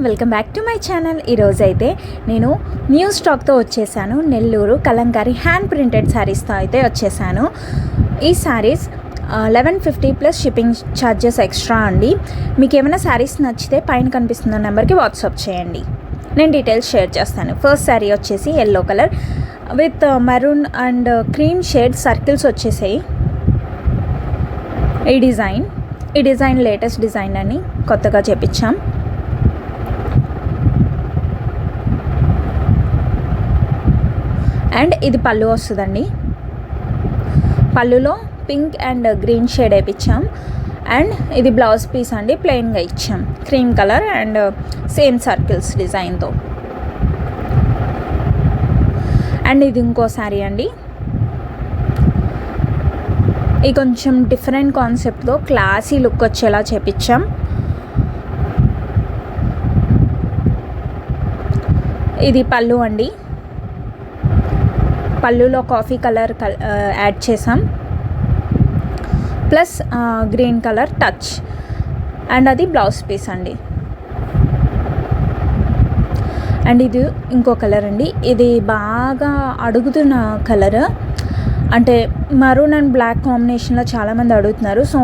Welcome back to my channel. ఈరోజు అయితే నేను న్యూ స్టాక్తో వచ్చేసాను. నెల్లూరు కలంకారీ హ్యాండ్ ప్రింటెడ్ శారీస్తో అయితే వచ్చేసాను. ఈ saris 1150 plus shipping charges extra అండి. మీకు ఏమైనా శారీస్ నచ్చితే పైన కనిపిస్తున్న నెంబర్కి వాట్సాప్ చేయండి, నేను డీటెయిల్స్ షేర్ చేస్తాను. ఫస్ట్ శారీ వచ్చేసి yellow colour with maroon and cream shade circles వచ్చేసాయి. ఈ డిజైన్ లేటెస్ట్ డిజైన్ అని కొత్తగా చేపించాం. అండ్ ఇది పళ్ళు వస్తుందండి. పళ్ళులో పింక్ అండ్ గ్రీన్ షేడ్ వేయించాం. అండ్ ఇది బ్లౌజ్ పీస్ అండి, ప్లెయిన్గా ఇచ్చాం cream colour and same circles డిజైన్తో. అండ్ ఇది ఇంకో శారీ అండి. ఇది కొంచెం డిఫరెంట్ కాన్సెప్ట్తో క్లాసీ లుక్ వచ్చేలా చేపించాం. ఇది పళ్ళు అండి. పళ్ళులో కాఫీ కలర్ యాడ్ చేసాం, plus green colour touch. And అది బ్లౌజ్ పీస్ అండి. అండ్ ఇది ఇంకో కలర్ అండి. ఇది బాగా అడుగుతున్న కలర్, అంటే మరూన్ అండ్ బ్లాక్ కాంబినేషన్లో చాలామంది అడుగుతున్నారు. సో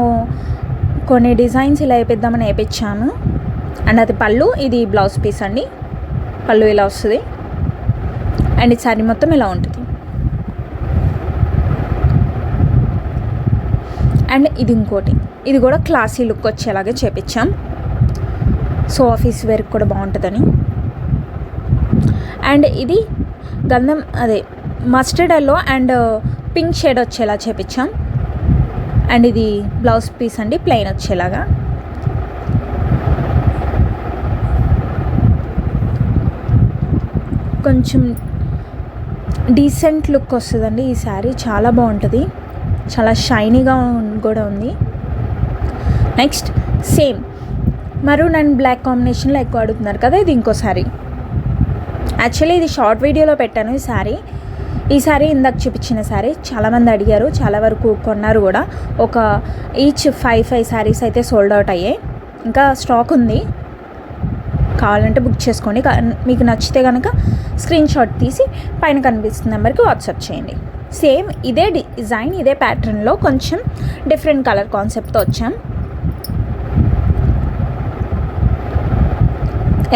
కొన్ని డిజైన్స్ ఇలా వేపిద్దామని వేయించాము. అండ్ అది పళ్ళు, ఇది బ్లౌజ్ పీస్ అండి. పళ్ళు ఇలా వస్తుంది అండ్ ఇది శారీ మొత్తం ఇలా ఉంటుంది. అండ్ ఇది ఇంకోటి, ఇది కూడా క్లాసీ లుక్ వచ్చేలాగే చేపించాం. సో ఆఫీస్ వేర్కి కూడా బాగుంటుందని. అండ్ ఇది గంధం అదే mustard yellow and pink shade వచ్చేలా చేపించాం. అండ్ ఇది బ్లౌజ్ పీస్ అండి, ప్లెయిన్ వచ్చేలాగా. కొంచెం డీసెంట్ లుక్ వస్తుందండి ఈ శారీ, చాలా బాగుంటుంది, చాలా షైనీగా కూడా ఉంది. Next same maroon and black కాంబినేషన్లో ఎక్కువ అడుగుతున్నారు కదా, ఇది ఇంకో శారీ. యాక్చువల్లీ ఇది షార్ట్ వీడియోలో పెట్టాను ఈ శారీ ఇందాక చూపించిన శారీ చాలామంది అడిగారు, చాలా వరకు కొన్నారు కూడా. ఒక ఈచ్ 5 శారీస్ అయితే సోల్డ్ అవుట్ అయ్యాయి. ఇంకా స్టాక్ ఉంది, కావాలంటే బుక్ చేసుకోండి. మీకు నచ్చితే కనుక స్క్రీన్ షాట్ తీసి పైన కనిపిస్తున్న నెంబర్కి వాట్సాప్ చేయండి. సేమ్ ఇదే డిజైన్, ఇదే ప్యాటర్న్లో కొంచెం డిఫరెంట్ కలర్ కాన్సెప్ట్తో వచ్చాం.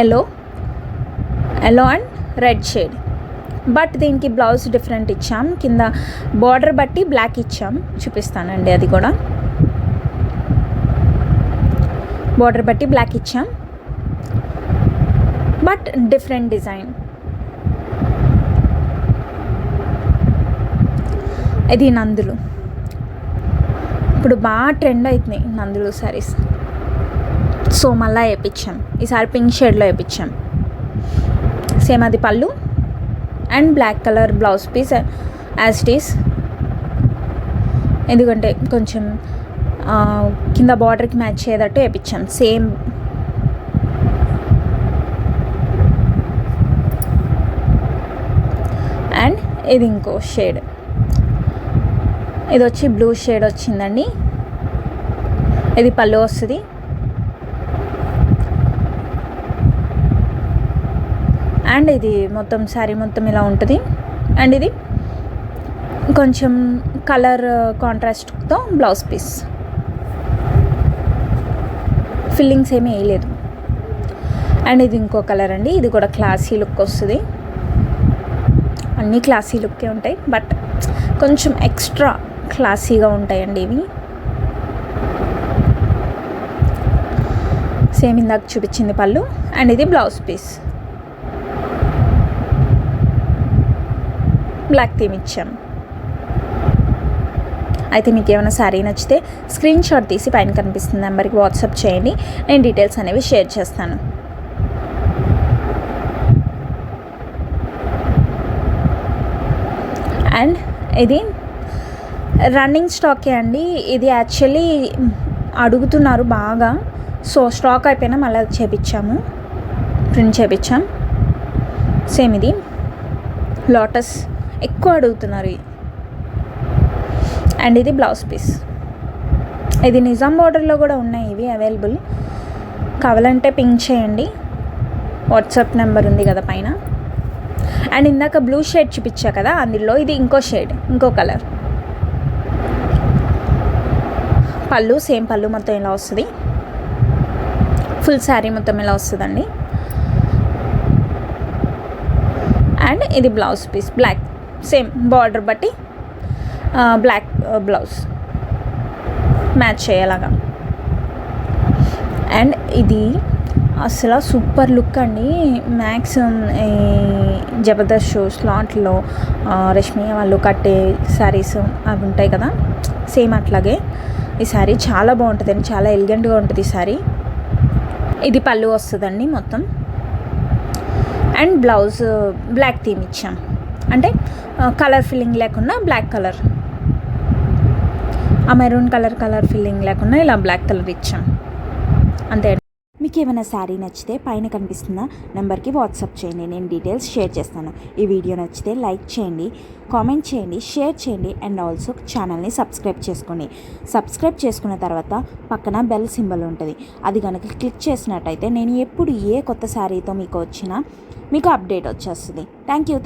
Yellow and red shade, but దీనికి బ్లౌజ్ డిఫరెంట్ ఇచ్చాం. కింద బార్డర్ బట్టి బ్లాక్ ఇచ్చాం, చూపిస్తానండి. అది కూడా బార్డర్ బట్టి బ్లాక్ ఇచ్చాం, బట్ డిఫరెంట్ డిజైన్. ఇది నందులు, ఇప్పుడు బాగా ట్రెండ్ అవుతున్నాయి నందులు శారీస్. సో మళ్ళీ వేయించాం, ఈసారి పింక్ షేడ్లో వేయించాం. సేమ్ అది పళ్ళు and black colour blouse piece as it is. ఎందుకంటే కొంచెం కింద బార్డర్కి మ్యాచ్ అయ్యేటట్టు వేయించాం. సేమ్ అండ్ ఇది ఇంకో షేడ్, ఇది వచ్చి బ్లూ షేడ్ వచ్చిందండి. ఇది పళ్ళు వస్తుంది. అండ్ ఇది మొత్తం శారీ మొత్తం ఇలా ఉంటుంది. అండ్ ఇది కొంచెం కలర్ కాంట్రాస్ట్తో బ్లౌజ్ పీస్, ఫిల్లింగ్స్ ఏమీ వేయలేదు. అండ్ ఇది ఇంకో కలర్ అండి. ఇది కూడా క్లాసీ లుక్ వస్తుంది. అన్నీ క్లాసీ లుక్కే ఉంటాయి, బట్ కొంచెం ఎక్స్ట్రా క్లాసీగా ఉంటాయండి ఇవి. సేమ్ ఇందాక చూపించింది పళ్ళు అండ్ ఇది బ్లౌజ్ పీస్, బ్లాక్ థీమ్ ఇచ్చాం. అయితే మీకు ఏమైనా శారీ నచ్చితే స్క్రీన్ షాట్ తీసి పైన కనిపిస్తున్న నెంబర్కి వాట్సాప్ చేయండి, నేను డీటెయిల్స్ అనేవి షేర్ చేస్తాను. అండ్ ఇది రన్నింగ్ స్టాకే అండి. ఇది యాక్చువల్లీ అడుగుతున్నారు బాగా, సో స్టాక్ అయిపోయినా మళ్ళీ చేపించాము, ప్రింట్ చేపించాం. సేమ్ ఇది లోటస్ ఎక్కువ అడుగుతున్నారు. అండ్ ఇది బ్లౌజ్ పీస్. ఇది నిజాం బార్డర్లో కూడా ఉన్నాయి ఇవి అవైలబుల్, కావాలంటే పింక్ చేయండి. వాట్సాప్ నెంబర్ ఉంది కదా పైన. అండ్ ఇందాక బ్లూ షేడ్ చూపించా కదా, అందులో ఇది ఇంకో షేడ్, ఇంకో కలర్. పళ్ళు సేమ్ పళ్ళు మొత్తం ఇలా వస్తుంది. ఫుల్ శారీ మొత్తం ఇలా వస్తుందండి. అండ్ ఇది blouse piece black, same border బట్టి బ్లాక్ బ్లౌజ్ మ్యాచ్ చేయాలగా. అండ్ ఇది అసలు సూపర్ లుక్ అండి. మ్యాక్సిమం ఈ జబర్దస్త్ షో స్లాట్లో రష్మి వాళ్ళు కట్టే శారీస్ అవి ఉంటాయి కదా, సేమ్ అట్లాగే ఈ శారీ చాలా బాగుంటుందండి, చాలా ఎలిగెంట్గా ఉంటుంది ఈ శారీ. ఇది పళ్ళు వస్తుందండి మొత్తం. అండ్ బ్లౌజ్ బ్లాక్ థీమ్ ఇచ్చాం, అంటే కలర్ ఫిల్లింగ్ లేకుండా బ్లాక్ కలర్, ఆ మెరూన్ కలర్ ఫిల్లింగ్ లేకుండా ఇలా బ్లాక్ కలర్ ఇచ్చాం అంతే. మీకు ఏమైనా శారీ నచ్చితే పైన కనిపిస్తున్న నెంబర్కి వాట్సాప్ చేయండి, నేను డీటెయిల్స్ షేర్ చేస్తాను. ఈ వీడియో నచ్చితే లైక్ చేయండి, కామెంట్ చేయండి, షేర్ చేయండి. అండ్ ఆల్సో ఛానల్ని సబ్స్క్రైబ్ చేసుకోండి. సబ్స్క్రైబ్ చేసుకున్న తర్వాత పక్కన బెల్ సింబల్ ఉంటుంది, అది కనుక క్లిక్ చేసినట్టయితే నేను ఎప్పుడు ఏ కొత్త శారీతో మీకు వచ్చినా మీకు అప్డేట్ వచ్చేస్తుంది. Thank you.